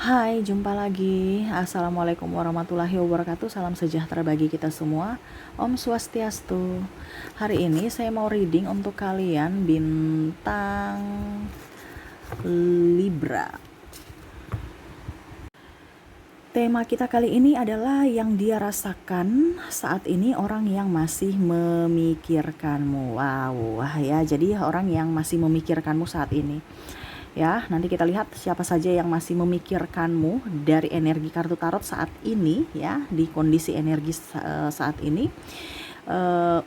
Hai, jumpa lagi. Assalamualaikum warahmatullahi wabarakatuh. Salam sejahtera bagi kita semua. Om Swastiastu. Hari ini saya mau reading untuk kalian bintang Libra. Tema kita kali ini adalah yang dia rasakan saat ini orang yang masih memikirkanmu. Wow, ya. Jadi orang yang masih memikirkanmu saat ini. Ya, nanti kita lihat siapa saja yang masih memikirkanmu dari energi kartu tarot saat ini, ya, di kondisi energi saat ini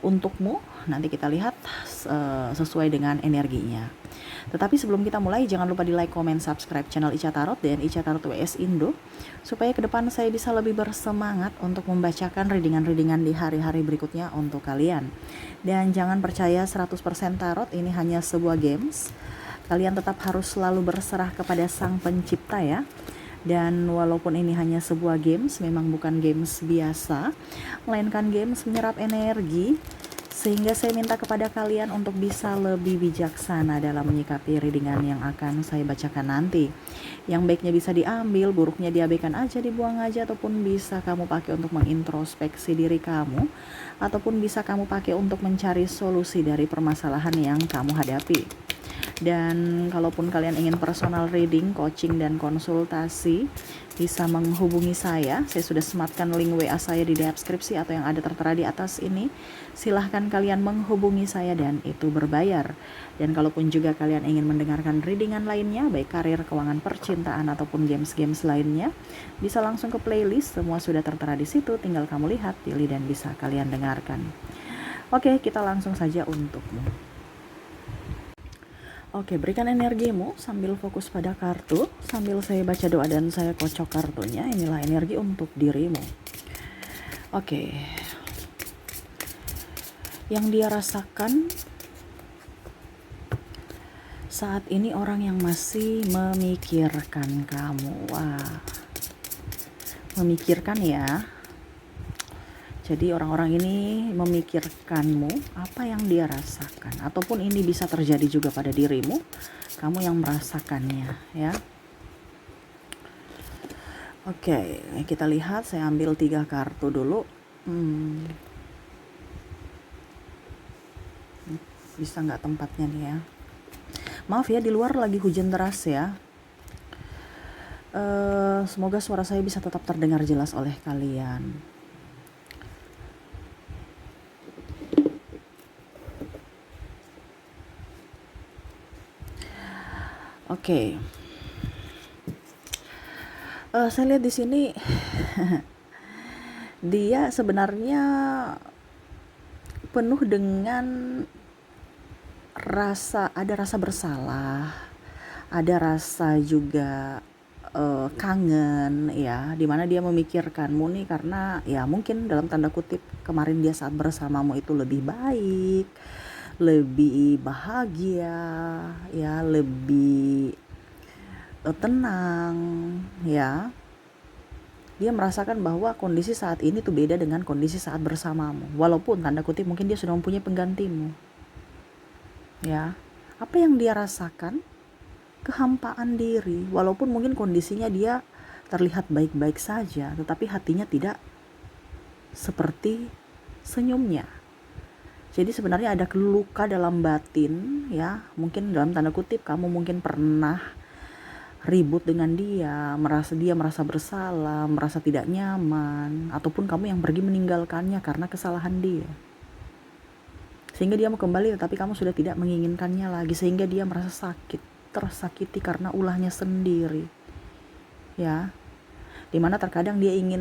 untukmu. Nanti kita lihat sesuai dengan energinya. Tetapi sebelum kita mulai, jangan lupa di like, comment, subscribe channel Ica Tarot dan Ica Tarot WS Indo, supaya ke depan saya bisa lebih bersemangat untuk membacakan readingan-readingan di hari-hari berikutnya untuk kalian. Dan jangan percaya 100% tarot ini hanya sebuah games. Kalian tetap harus selalu berserah kepada Sang Pencipta, ya. Dan walaupun ini hanya sebuah games, memang bukan games biasa, melainkan games menyerap energi, sehingga saya minta kepada kalian untuk bisa lebih bijaksana dalam menyikapi readingan yang akan saya bacakan nanti. Yang baiknya bisa diambil, buruknya diabaikan aja, dibuang aja, ataupun bisa kamu pakai untuk mengintrospeksi diri kamu, ataupun bisa kamu pakai untuk mencari solusi dari permasalahan yang kamu hadapi. Dan kalaupun kalian ingin personal reading, coaching, dan konsultasi, bisa menghubungi saya. Saya sudah sematkan link WA saya di deskripsi atau yang ada tertera di atas ini. Silahkan kalian menghubungi saya dan itu berbayar. Dan kalaupun juga kalian ingin mendengarkan readingan lainnya, baik karir, keuangan, percintaan, ataupun games-games lainnya, bisa langsung ke playlist. Semua sudah tertera di situ, tinggal kamu lihat, pilih, dan bisa kalian dengarkan. Oke, kita langsung saja untukmu. Oke, berikan energimu sambil fokus pada kartu, sambil saya baca doa dan saya kocok kartunya. Inilah energi untuk dirimu. Oke. Yang dia rasakan saat ini orang yang masih memikirkan kamu. Wah. Memikirkan, ya. Jadi orang-orang ini memikirkanmu, apa yang dia rasakan, ataupun ini bisa terjadi juga pada dirimu, kamu yang merasakannya, ya. Oke, kita lihat. Saya ambil 3 kartu dulu. Bisa nggak tempatnya nih, ya? Maaf ya, di luar lagi hujan deras, ya. Semoga suara saya bisa tetap terdengar jelas oleh kalian. Oke. Saya lihat di sini dia sebenarnya penuh dengan ada rasa bersalah, ada rasa juga kangen, ya, dimana dia memikirkanmu nih karena ya mungkin dalam tanda kutip kemarin dia saat bersamamu itu lebih baik, lebih bahagia, ya, lebih tenang, ya. Dia merasakan bahwa kondisi saat ini tuh beda dengan kondisi saat bersamamu. Walaupun tanda kutip mungkin dia sudah mempunyai penggantimu, ya. Apa yang dia rasakan? Kehampaan diri. Walaupun mungkin kondisinya dia terlihat baik-baik saja, tetapi hatinya tidak seperti senyumnya. Jadi sebenarnya ada luka dalam batin, ya. Mungkin dalam tanda kutip kamu mungkin pernah ribut dengan dia merasa bersalah, merasa tidak nyaman, ataupun kamu yang pergi meninggalkannya karena kesalahan dia. Sehingga dia mau kembali tetapi kamu sudah tidak menginginkannya lagi, sehingga dia merasa tersakiti karena ulahnya sendiri. Ya. Dimana terkadang dia ingin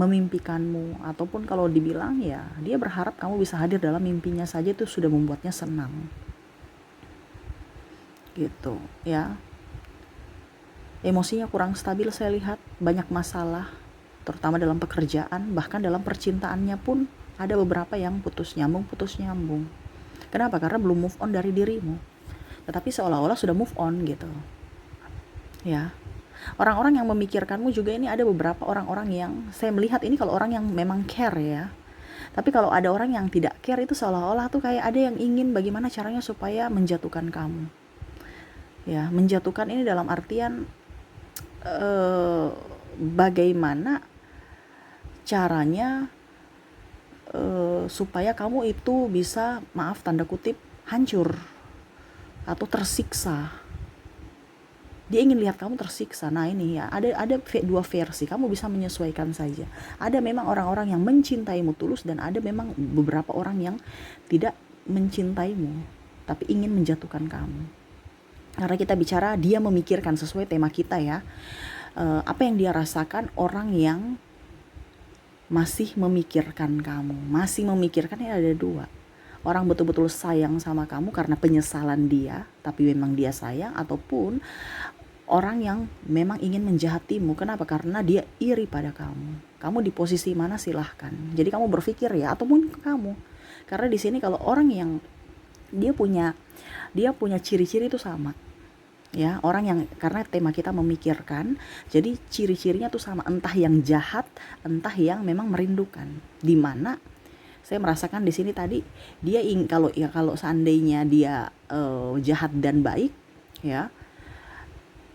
memimpikanmu, ataupun kalau dibilang ya dia berharap kamu bisa hadir dalam mimpinya saja, itu sudah membuatnya senang. Gitu, ya. Emosinya kurang stabil, saya lihat banyak masalah, terutama dalam pekerjaan, bahkan dalam percintaannya pun ada beberapa yang putus nyambung. Kenapa? Karena belum move on dari dirimu, tetapi seolah-olah sudah move on gitu, ya. Orang-orang yang memikirkanmu juga ini ada beberapa orang-orang yang saya melihat ini, kalau orang yang memang care, ya. Tapi kalau ada orang yang tidak care, itu seolah-olah tuh kayak ada yang ingin bagaimana caranya supaya menjatuhkan kamu, ya. Menjatuhkan ini dalam artian eh, bagaimana caranya supaya kamu itu bisa, maaf tanda kutip, hancur atau tersiksa. Dia ingin lihat kamu tersiksa. Nah ini ya, ada dua versi, kamu bisa menyesuaikan saja. Ada memang orang-orang yang mencintaimu tulus, dan ada memang beberapa orang yang tidak mencintaimu tapi ingin menjatuhkan kamu. Karena kita bicara dia memikirkan, sesuai tema kita ya, apa yang dia rasakan orang yang masih memikirkan kamu. Masih memikirkan ini ada dua. Orang betul-betul sayang sama kamu karena penyesalan dia, tapi memang dia sayang, ataupun orang yang memang ingin menjahatimu. Kenapa? Karena dia iri pada kamu. Kamu di posisi mana silahkan. Jadi kamu berpikir ya, ataupun kamu. Karena di sini kalau orang yang dia punya ciri-ciri itu sama. Ya, orang yang, karena tema kita memikirkan, jadi ciri-cirinya tuh sama, entah yang jahat, entah yang memang merindukan. Dimana saya merasakan di sini tadi dia kalau seandainya dia jahat dan baik, ya,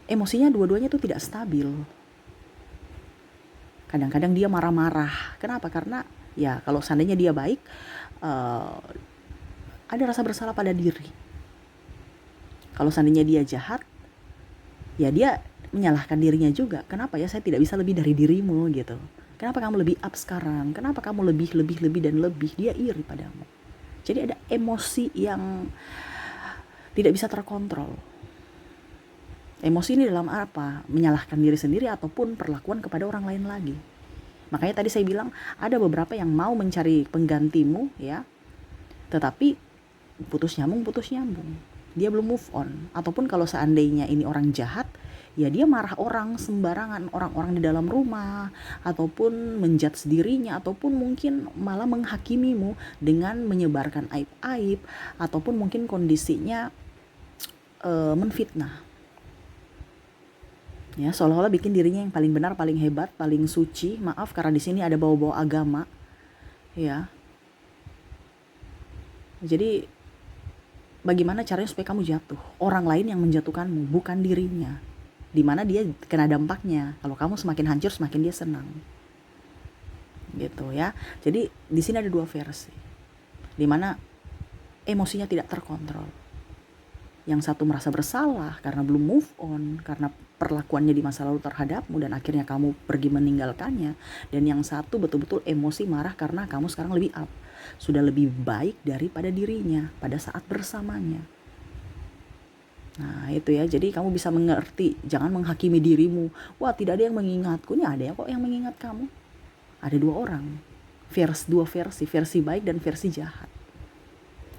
emosinya dua-duanya tuh tidak stabil. Kadang-kadang dia marah-marah. Kenapa? Karena ya kalau seandainya dia baik, ada rasa bersalah pada diri. Kalau seandainya dia jahat, ya dia menyalahkan dirinya juga. Kenapa ya saya tidak bisa lebih dari dirimu gitu. Kenapa kamu lebih up sekarang? Kenapa kamu lebih dan lebih? Dia iri padamu. Jadi ada emosi yang tidak bisa terkontrol. Emosi ini dalam apa? Menyalahkan diri sendiri ataupun perlakuan kepada orang lain lagi. Makanya tadi saya bilang ada beberapa yang mau mencari penggantimu ya, tetapi putus nyambung. Dia belum move on. Ataupun kalau seandainya ini orang jahat, ya dia marah orang sembarangan, orang-orang di dalam rumah, ataupun menjudge dirinya, ataupun mungkin malah menghakimimu dengan menyebarkan aib-aib, ataupun mungkin kondisinya menfitnah. Ya, seolah-olah bikin dirinya yang paling benar, paling hebat, paling suci. Maaf karena di sini ada bau-bau agama. Ya. Jadi bagaimana caranya supaya kamu jatuh? Orang lain yang menjatuhkanmu, bukan dirinya. Dimana dia kena dampaknya. Kalau kamu semakin hancur, semakin dia senang. Gitu ya. Jadi di sini ada dua versi. Dimana emosinya tidak terkontrol. Yang satu merasa bersalah karena belum move on, karena perlakuannya di masa lalu terhadapmu dan akhirnya kamu pergi meninggalkannya. Dan yang satu betul-betul emosi marah karena kamu sekarang lebih up, sudah lebih baik daripada dirinya pada saat bersamanya. Nah itu ya, jadi kamu bisa mengerti, jangan menghakimi dirimu. Wah tidak ada yang mengingatku, ini ada ya kok yang mengingat kamu. Ada dua orang, dua versi baik dan versi jahat.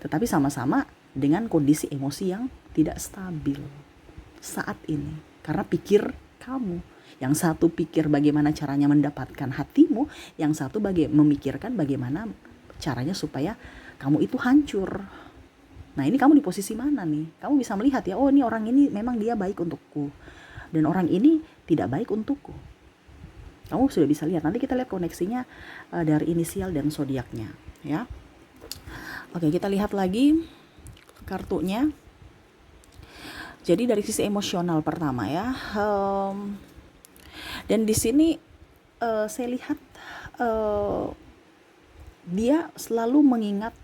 Tetapi sama-sama dengan kondisi emosi yang tidak stabil saat ini. Karena pikir kamu. Yang satu pikir bagaimana caranya mendapatkan hatimu, yang satu memikirkan bagaimana caranya supaya kamu itu hancur. Nah ini kamu di posisi mana nih? Kamu bisa melihat ya, oh ini orang ini memang dia baik untukku, dan orang ini tidak baik untukku. Kamu sudah bisa lihat. Nanti kita lihat koneksinya dari inisial dan zodiaknya ya. Oke, kita lihat lagi kartunya. Jadi dari sisi emosional pertama ya, dan di sini saya lihat dia selalu mengingat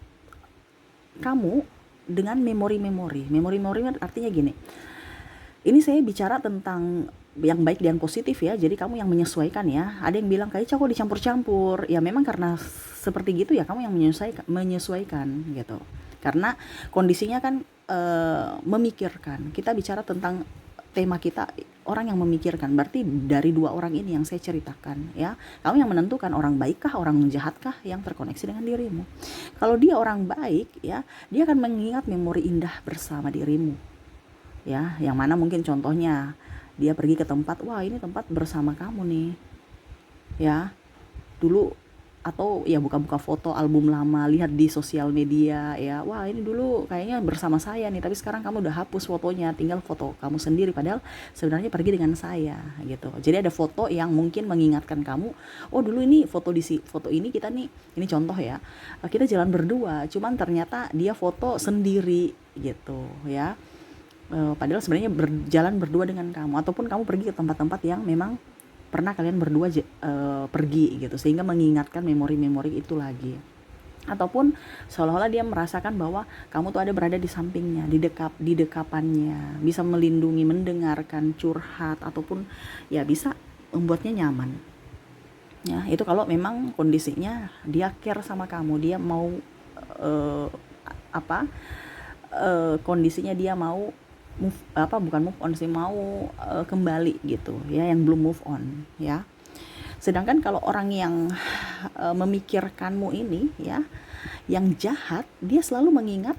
kamu dengan memori-memori artinya gini. Ini saya bicara tentang yang baik dan positif ya. Jadi kamu yang menyesuaikan ya. Ada yang bilang kayak kok dicampur-campur. Ya memang karena seperti gitu ya, kamu yang menyesuaikan gitu. Karena kondisinya kan memikirkan. Kita bicara tentang tema kita orang yang memikirkan. Berarti dari dua orang ini yang saya ceritakan ya. Kamu yang menentukan orang baikkah, orang jahatkah yang terkoneksi dengan dirimu. Kalau dia orang baik ya, dia akan mengingat memori indah bersama dirimu. Ya, yang mana mungkin contohnya dia pergi ke tempat, wah ini tempat bersama kamu nih. Ya. Dulu, atau ya buka-buka foto album lama, lihat di sosial media ya, wah ini dulu kayaknya bersama saya nih, tapi sekarang kamu udah hapus fotonya, tinggal foto kamu sendiri, padahal sebenarnya pergi dengan saya gitu. Jadi ada foto yang mungkin mengingatkan kamu, oh dulu ini foto ini kita nih, ini contoh ya, kita jalan berdua, cuman ternyata dia foto sendiri gitu ya. Padahal sebenarnya berjalan berdua dengan kamu, ataupun kamu pergi ke tempat-tempat yang memang pernah kalian berdua pergi gitu, sehingga mengingatkan memori-memori itu lagi. Ataupun seolah-olah dia merasakan bahwa kamu tuh ada berada di sampingnya, di dekapannya, bisa melindungi, mendengarkan, curhat, ataupun ya bisa membuatnya nyaman. Ya, itu kalau memang kondisinya dia care sama kamu, dia mau eh, apa? Kondisinya dia mau bukan move on sih, mau kembali gitu ya, yang belum move on ya. Sedangkan kalau orang yang memikirkanmu ini ya, yang jahat, dia selalu mengingat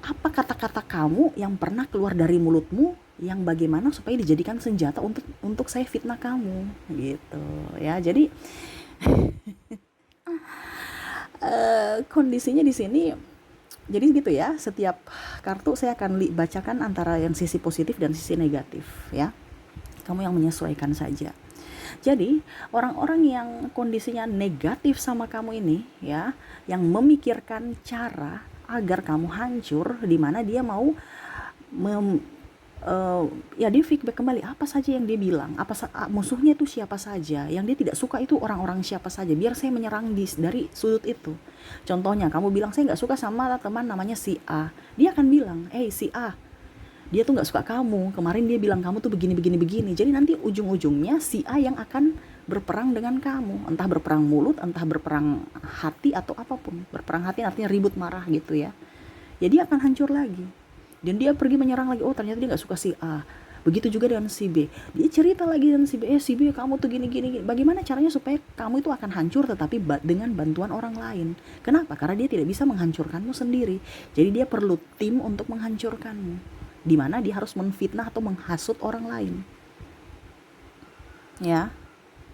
apa kata-kata kamu yang pernah keluar dari mulutmu, yang bagaimana supaya dijadikan senjata untuk saya fitnah kamu gitu ya. Jadi kondisinya di sini jadi gitu ya. Setiap kartu saya akan bacakan antara yang sisi positif dan sisi negatif ya. Kamu yang menyesuaikan saja. Jadi orang-orang yang kondisinya negatif sama kamu ini ya, yang memikirkan cara agar kamu hancur, di mana dia mau ya dia feedback kembali apa saja yang dia bilang, musuhnya itu siapa saja, yang dia tidak suka itu orang-orang siapa saja, biar saya menyerang dari sudut itu. Contohnya kamu bilang saya nggak suka sama teman namanya si A, dia akan bilang, si A, dia tuh nggak suka kamu, kemarin dia bilang kamu tuh begini begini begini. Jadi nanti ujung-ujungnya si A yang akan berperang dengan kamu, entah berperang mulut, entah berperang hati, atau apapun. Berperang hati artinya ribut, marah gitu ya. Jadi akan hancur lagi, dan dia pergi menyerang lagi. Oh ternyata dia nggak suka si A. Begitu juga dengan si B, dia cerita lagi dengan si B, si B kamu tuh gini gini gini. Bagaimana caranya supaya kamu itu akan hancur, tetapi dengan bantuan orang lain. Kenapa? Karena dia tidak bisa menghancurkanmu sendiri, jadi dia perlu tim untuk menghancurkanmu, di mana dia harus menfitnah atau menghasut orang lain ya.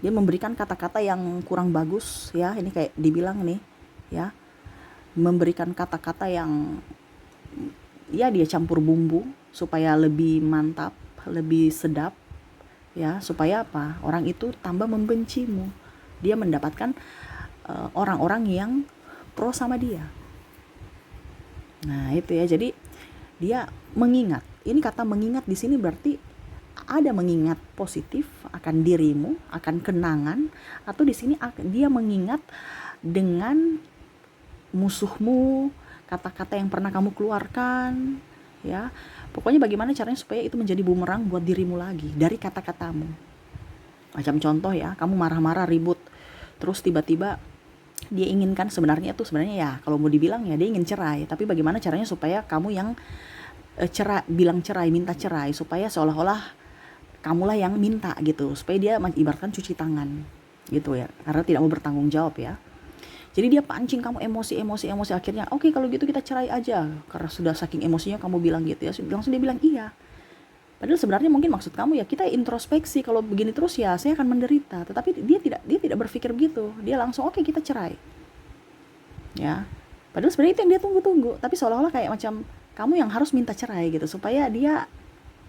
Dia memberikan kata-kata yang kurang bagus ya, ini kayak dibilang nih ya, memberikan kata-kata yang ya dia campur bumbu supaya lebih mantap, lebih sedap ya, supaya apa? Orang itu tambah membencimu. Dia mendapatkan orang-orang yang pro sama dia. Nah itu ya, jadi dia mengingat. Ini kata mengingat di sini berarti ada mengingat positif akan dirimu, akan kenangan, atau di sini dia mengingat dengan musuhmu, kata-kata yang pernah kamu keluarkan, ya. Pokoknya bagaimana caranya supaya itu menjadi bumerang buat dirimu lagi dari kata-katamu. Macam contoh ya, kamu marah-marah, ribut, terus tiba-tiba dia inginkan sebenarnya ya kalau mau dibilang ya dia ingin cerai, tapi bagaimana caranya supaya kamu yang bilang cerai, minta cerai, supaya seolah-olah kamulah yang minta gitu, supaya dia ibaratkan cuci tangan gitu ya, karena tidak mau bertanggung jawab ya. Jadi dia pancing kamu emosi, akhirnya oke, kalau gitu kita cerai aja, karena sudah saking emosinya kamu bilang gitu ya. Langsung dia bilang iya, padahal sebenarnya mungkin maksud kamu ya kita introspeksi, kalau begini terus ya saya akan menderita. Tetapi dia tidak berpikir begitu, dia langsung oke kita cerai ya. Padahal sebenarnya itu yang dia tunggu-tunggu, tapi seolah-olah kayak macam kamu yang harus minta cerai gitu, supaya dia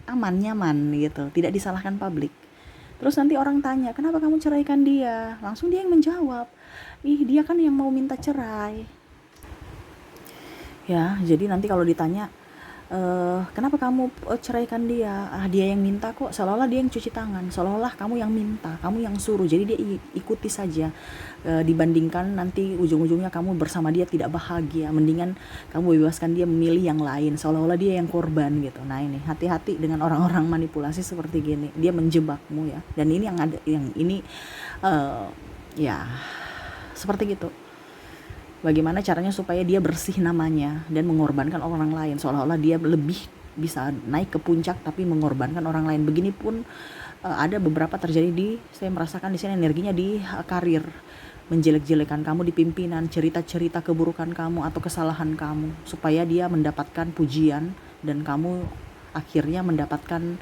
aman, nyaman gitu, tidak disalahkan publik. Terus nanti orang tanya, kenapa kamu ceraikan dia? Langsung dia yang menjawab, dia kan yang mau minta cerai. Ya, jadi nanti kalau ditanya, kenapa kamu ceraikan dia? Dia yang minta kok, seolah-olah dia yang cuci tangan, seolah-olah kamu yang minta, kamu yang suruh. Jadi dia ikuti saja, dibandingkan nanti ujung-ujungnya kamu bersama dia tidak bahagia. Mendingan kamu bebaskan dia memilih yang lain, seolah-olah dia yang korban gitu. Nah ini hati-hati dengan orang-orang manipulasi seperti gini, dia menjebakmu ya. Dan ini yang ini ya seperti gitu. Bagaimana caranya supaya dia bersih namanya dan mengorbankan orang lain, seolah-olah dia lebih bisa naik ke puncak tapi mengorbankan orang lain. Begini pun ada beberapa terjadi saya merasakan di sini energinya di karir, menjelek-jelekan kamu di pimpinan, cerita-cerita keburukan kamu atau kesalahan kamu supaya dia mendapatkan pujian dan kamu akhirnya mendapatkan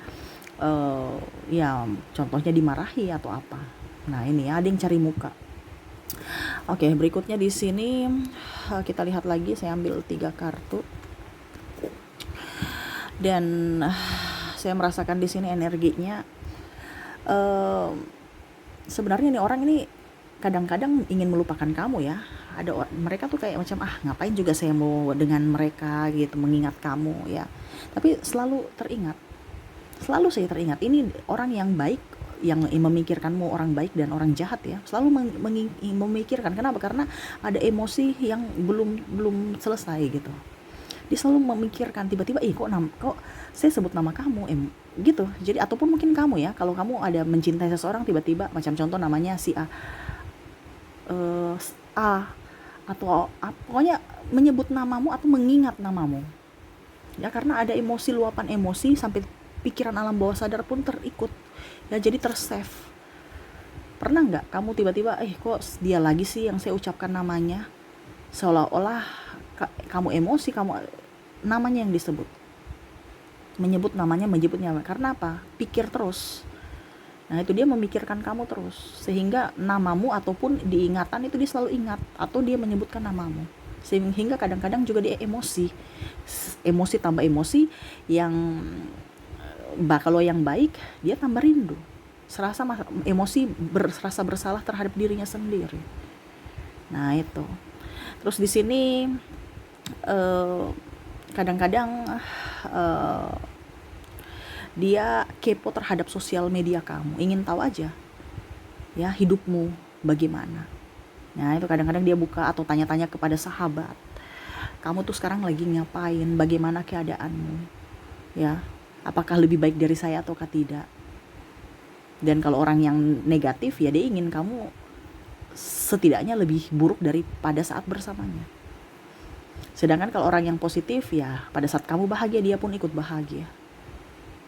ya contohnya dimarahi atau apa. Nah ini ada yang cari muka. Oke, berikutnya di sini kita lihat lagi. Saya ambil 3 kartu dan saya merasakan di sini energinya sebenarnya nih orang ini kadang-kadang ingin melupakan kamu ya. Mereka tuh kayak macam, ngapain juga saya mau dengan mereka gitu, mengingat kamu ya. Tapi selalu teringat, selalu saya teringat, ini orang yang baik, yang memikirkanmu orang baik dan orang jahat ya. Selalu memikirkan. Kenapa? Karena ada emosi yang belum belum selesai gitu. Dia selalu memikirkan, tiba-tiba kok saya sebut nama kamu gitu. Jadi ataupun mungkin kamu ya, kalau kamu ada mencintai seseorang, tiba-tiba macam contoh namanya si A, eh, A atau pokoknya menyebut namamu atau mengingat namamu ya, karena ada emosi, luapan emosi, sampai pikiran alam bawah sadar pun terikut ya, jadi tersave. Pernah nggak kamu tiba-tiba kok dia lagi sih yang saya ucapkan namanya, seolah-olah kamu emosi, kamu namanya yang disebut, menyebut namanya. Karena apa? Pikir terus. Nah itu dia memikirkan kamu terus, sehingga namamu ataupun diingatan itu dia selalu ingat, atau dia menyebutkan namamu, sehingga kadang-kadang juga dia emosi tambah emosi, yang kalau yang baik dia tambah rindu, emosi, rasa bersalah terhadap dirinya sendiri. Nah itu. Terus di sini kadang-kadang dia kepo terhadap sosial media kamu, ingin tahu aja ya hidupmu bagaimana. Nah itu kadang-kadang dia buka atau tanya-tanya kepada sahabat, kamu tuh sekarang lagi ngapain, bagaimana keadaanmu ya, apakah lebih baik dari saya ataukah tidak. Dan kalau orang yang negatif ya, dia ingin kamu setidaknya lebih buruk daripada saat bersamanya. Sedangkan kalau orang yang positif ya, pada saat kamu bahagia dia pun ikut bahagia.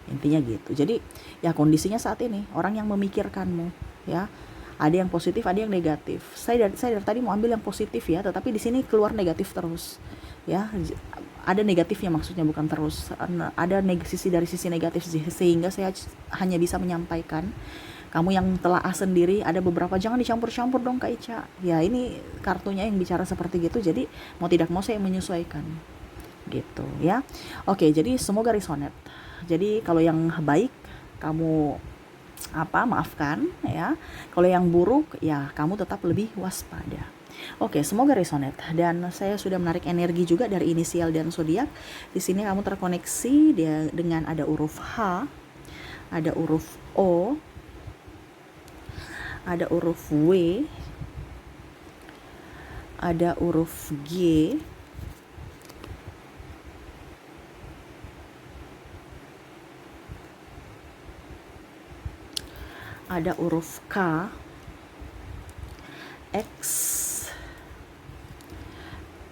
Intinya gitu. Jadi ya kondisinya saat ini orang yang memikirkanmu ya, ada yang positif, ada yang negatif. Saya dari tadi mau ambil yang positif ya, tetapi di sini keluar negatif terus ya. Ada negatifnya, maksudnya bukan terus, ada sisi negatif, sehingga saya hanya bisa menyampaikan. Kamu yang telaah sendiri, ada beberapa, jangan dicampur-campur dong Kak Ica ya, ini kartunya yang bicara seperti gitu, jadi mau tidak mau saya menyesuaikan gitu ya. Oke, jadi semoga resonate. Jadi kalau yang baik kamu maafkan ya, kalau yang buruk ya kamu tetap lebih waspada. Oke, semoga resonate. Dan saya sudah menarik energi juga dari inisial dan zodiak. Di sini kamu terkoneksi dengan ada huruf H, ada huruf O, ada huruf W, ada huruf G, ada huruf K, X,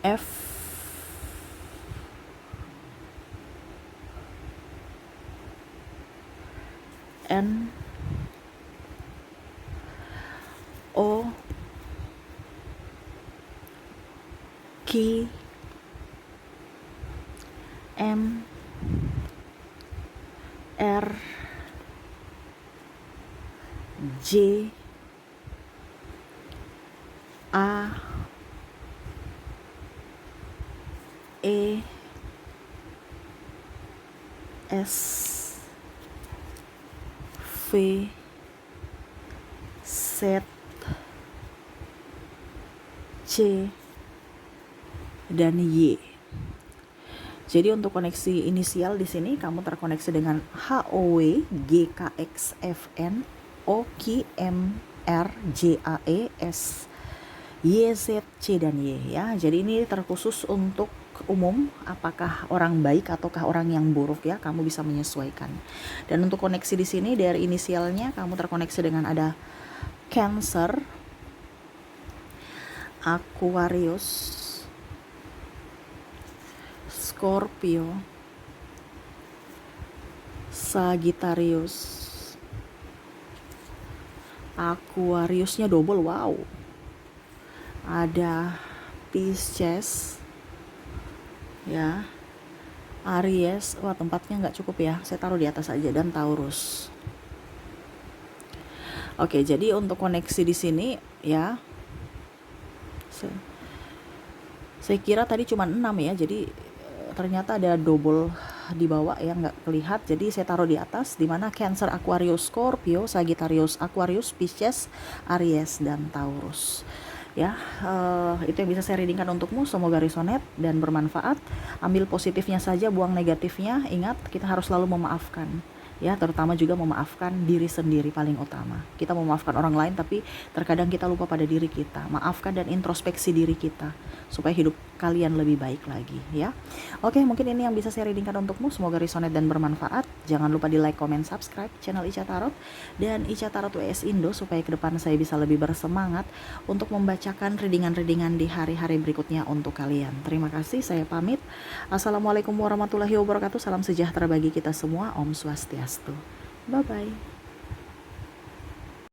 F, N, O, Q, M, R, J, A, E, S, V, Z, C, dan Y. Jadi untuk koneksi inisial di sini kamu terkoneksi dengan HOW, GKXFN, OQMRJAES, YZC dan Y ya. Jadi ini terkhusus untuk umum, apakah orang baik ataukah orang yang buruk ya, kamu bisa menyesuaikan. Dan untuk koneksi di sini dari inisialnya kamu terkoneksi dengan ada Cancer, Aquarius, Scorpio, Sagittarius. Aquariusnya double, wow. Ada Pisces ya, Aries, wah tempatnya nggak cukup ya, saya taruh di atas aja, dan Taurus. Oke, jadi untuk koneksi di sini ya, saya kira tadi cuma 6 ya, jadi ternyata ada double di bawah ya, nggak kelihat, jadi saya taruh di atas, di mana Cancer, Aquarius, Scorpio, Sagittarius, Aquarius, Pisces, Aries, dan Taurus. Ya, itu yang bisa saya readingkan untukmu. Semoga resonate dan bermanfaat. Ambil positifnya saja, buang negatifnya. Ingat, kita harus selalu memaafkan. Ya, terutama juga memaafkan diri sendiri paling utama. Kita memaafkan orang lain, tapi terkadang kita lupa pada diri kita. Maafkan dan introspeksi diri kita supaya hidup kalian lebih baik lagi, ya. Oke, mungkin ini yang bisa saya readingkan untukmu. Semoga resonate dan bermanfaat. Jangan lupa di like, comment, subscribe channel Ica Tarot dan Ica Tarot WS Indo supaya ke depan saya bisa lebih bersemangat untuk membacakan readingan-readingan di hari-hari berikutnya untuk kalian. Terima kasih, saya pamit. Assalamualaikum warahmatullahi wabarakatuh. Salam sejahtera bagi kita semua. Om Swastiastu. Bye-bye.